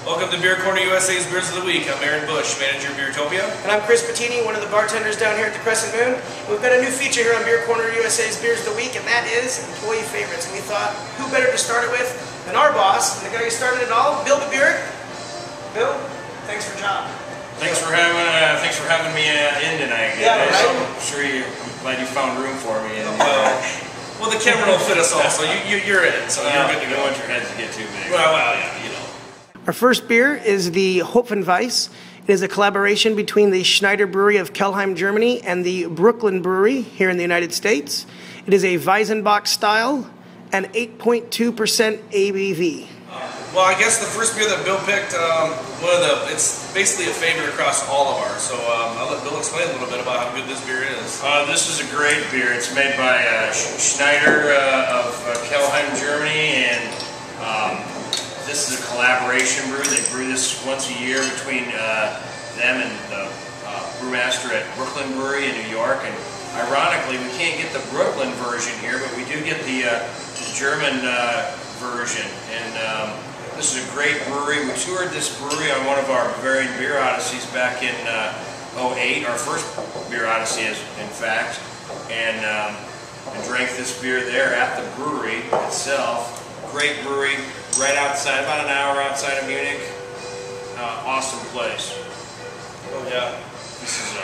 Welcome to Beer Corner USA's Beers of the Week. I'm Aaron Bush, manager of Beertopia. And I'm Chris Bettini, one of the bartenders down here at the Crescent Moon. We've got a new feature here on Beer Corner USA's Beers of the Week, and that is employee favorites. And we thought, who better to start it with than our boss, and the guy who started it all, Bill Baburek. Bill, thanks for the job. Thanks for having me in tonight. Yeah, right? I'm sure I'm glad you found room for me. And, well, the camera will fit us all, so you're in, so you're good to go. You don't want your heads to get too big. Well, yeah, you know. Our first beer is the Hopfen Weisse. It is a collaboration between the Schneider Brewery of Kelheim, Germany, and the Brooklyn Brewery here in the United States. It is a Weizenbock style and 8.2% ABV. Well, I guess the first beer that Bill picked, it's basically a favorite across all of ours. So I'll let Bill explain a little bit about how good this beer is. This is a great beer. It's made by Schneider of Kelheim, Germany, and this is a collaboration brew. They brew this once a year between them and the brewmaster at Brooklyn Brewery in New York. And ironically, we can't get the Brooklyn version here, but we do get the German version. And this is a great brewery. We toured this brewery on one of our Bavarian beer odysseys back in '08. Our first beer odyssey, in fact, and drank this beer there at the brewery itself. Great brewery, right outside, about an hour outside of Munich. Awesome place. Oh yeah, this is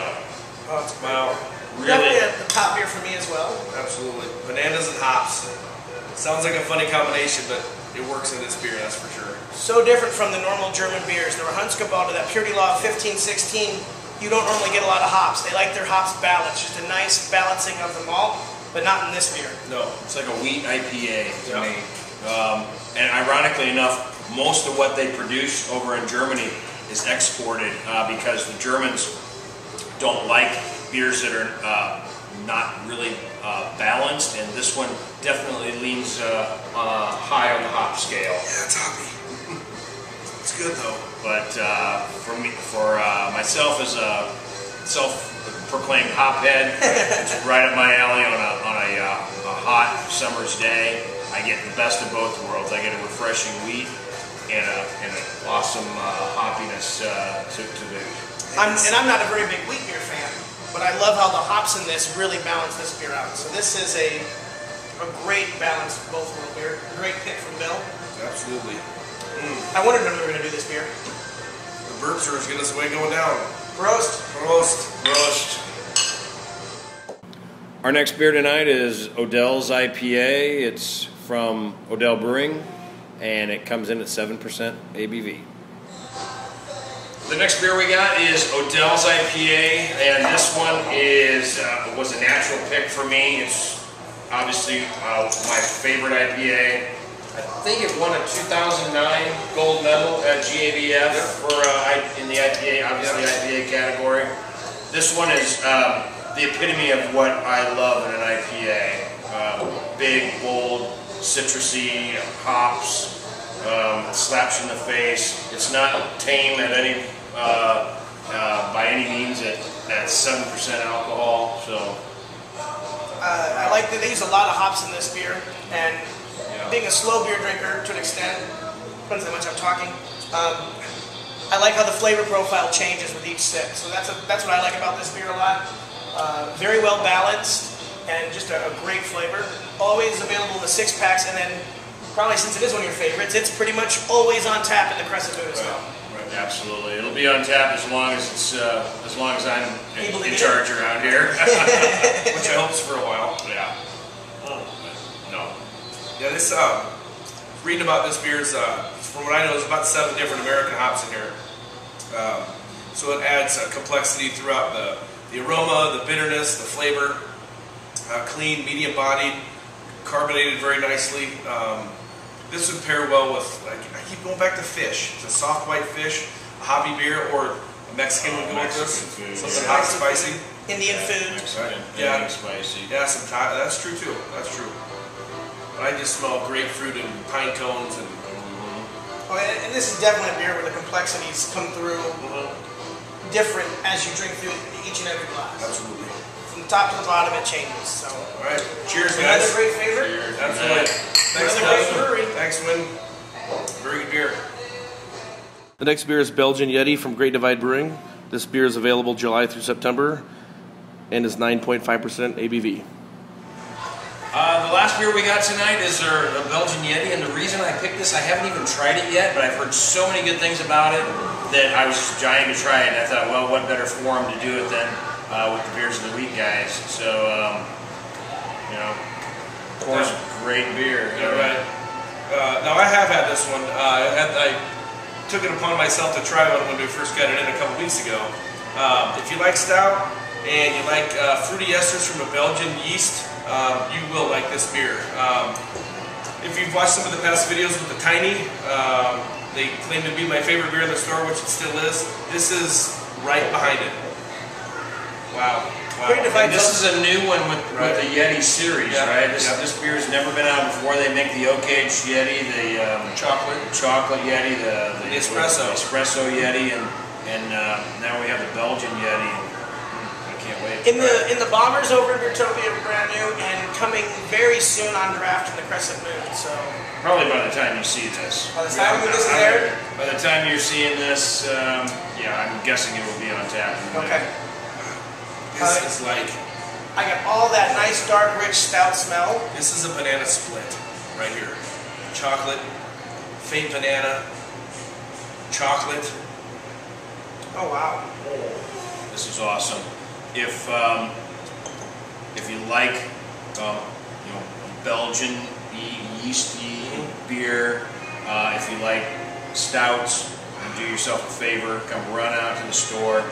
wow. Really definitely a top beer for me as well. Absolutely, bananas and hops. Sounds like a funny combination, but it works in this beer, that's for sure. So different from the normal German beers. The Rahunskebaude, that purity law of 15-16, you don't normally get a lot of hops. They like their hops balanced, just a nice balancing of the malt, but not in this beer. No. It's like a wheat IPA to me. And ironically enough, most of what they produce over in Germany is exported because the Germans don't like beers that are not really balanced, and this one definitely leans high on the hop scale. Yeah, it's hoppy. It's good though. But for myself as a self-proclaimed hophead, it's right up my alley on a hot summer's day. I get the best of both worlds. I get a refreshing wheat and an awesome hoppiness to boot. I'm not a very big wheat beer fan, but I love how the hops in this really balance this beer out. So this is a great balance of both world beer. Great pick from Bill. Absolutely. I wondered when we were going to do this beer. The burps are getting us way going down. Prost. Prost. Prost. Our next beer tonight is Odell's IPA. It's from Odell Brewing, and it comes in at 7% ABV. The next beer we got is Odell's IPA, and this one was a natural pick for me. It's obviously my favorite IPA. I think it won a 2009 gold medal at GABF in the IPA, obviously IPA category. This one is the epitome of what I love in an IPA. Big, bold, citrusy hops. Slaps you in the face. It's not tame at any by any means at 7% alcohol. So I like that they use a lot of hops in this beer, and being a slow beer drinker to an extent, depends how much I'm talking. I like how the flavor profile changes with each sip. So that's what I like about this beer a lot. Very well balanced and just a great flavor. Always available in the 6-packs, and then probably since it is one of your favorites, it's pretty much always on tap in the Crescent Moon as well. Right, absolutely. It'll be on tap as long as I'm in charge around here, which I hope is for a while. Yeah. No. Yeah, this reading about this beer is from what I know, there's about 7 different American hops in here. So it adds complexity throughout the aroma, the bitterness, the flavor. Clean, medium-bodied, carbonated very nicely. This would pair well with, I keep going back to fish. It's a soft white fish, a hoppy beer, or a Mexican would go with this. Something hot, spicy. Indian food. Yeah, spicy. Yeah, that's true too. That's true. But I just smell grapefruit and pine cones and. Oh, and this is definitely a beer where the complexities come through different as you drink through each and every glass. Absolutely. From top to the bottom, it changes. So. All right. Cheers, guys. Another great favorite. Cheers. Absolutely. Thanks, Another great brewery. Thanks, Win. Very good beer. The next beer is Belgian Yeti from Great Divide Brewing. This beer is available July through September and is 9.5% ABV. The last beer we got tonight is our Belgian Yeti, and the reason I picked this, I haven't even tried it yet, but I've heard so many good things about it that I was just dying to try it. And I thought, well, what better forum to do it than with the Beers of the Week guys. So, you know, of course, great beer. Yeah, right. Now, I have had this one. I took it upon myself to try one when we first got it in a couple weeks ago. If you like stout and you like fruity esters from a Belgian yeast, you will like this beer. If you've watched some of the past videos with the Tiny, they claim to be my favorite beer in the store, which it still is. This is right behind it. Wow. And this is a new one with the Yeti series, right? This beer's never been out before. They make the Oak Age Yeti, the chocolate Yeti, the espresso Yeti, and now we have the Belgian Yeti. I can't wait. In the bombers over in Beertopia, brand new and coming very soon on draft in the Crescent Moon. So probably by the time you see this. By the time this is aired. By the time you're seeing this, yeah, I'm guessing it will be on tap. Okay. This is like, I got all that nice dark rich stout smell. This is a banana split right here. Chocolate, faint banana, chocolate. Oh wow. This is awesome. If you like you know, Belgian yeasty beer, if you like stouts, do yourself a favor, come run out to the store,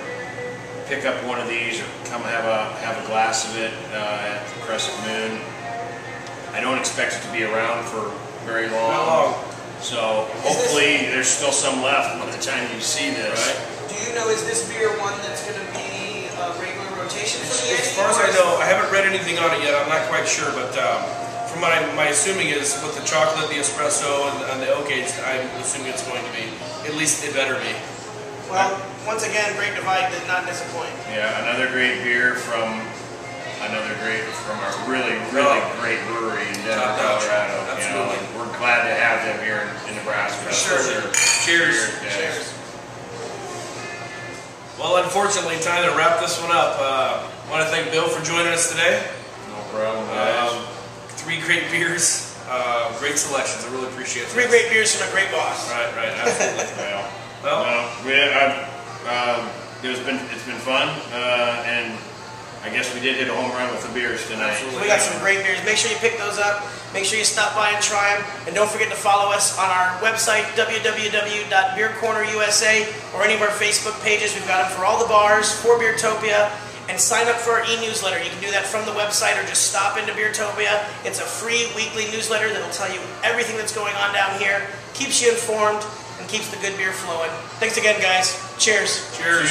pick up one of these, or come have a glass of it at the Crescent Moon. I don't expect it to be around for very long. Not long. So hopefully there's still some left by the time you see this. Right. Do you know, is this beer one that's going to be a regular rotation for the Yeti? As far as I know, I haven't read anything on it yet. I'm not quite sure, but from what my assuming is with the chocolate, the espresso, and the oak age, I'm assuming it's going to be. At least it better be. Well, once again, Great Divide did not disappoint. Yeah, another great beer from a really great brewery in Denver, Colorado. Absolutely. You know, we're glad to have them here in Nebraska. For sure. Cheers. Cheers. Well, unfortunately, time to wrap this one up. I want to thank Bill for joining us today. No problem, guys. 3 great beers, great selections. I really appreciate it. 3 great beers from a great boss. Right, absolutely. It's been fun, and I guess we did hit a home run with the beers tonight. Absolutely. We got some great beers. Make sure you pick those up. Make sure you stop by and try them. And don't forget to follow us on our website, www.beercornerusa, or any of our Facebook pages. We've got them for all the bars, for Beertopia, and sign up for our e-newsletter. You can do that from the website or just stop into Beertopia. It's a free weekly newsletter that will tell you everything that's going on down here, keeps you informed, and keeps the good beer flowing. Thanks again, guys. Cheers. Cheers.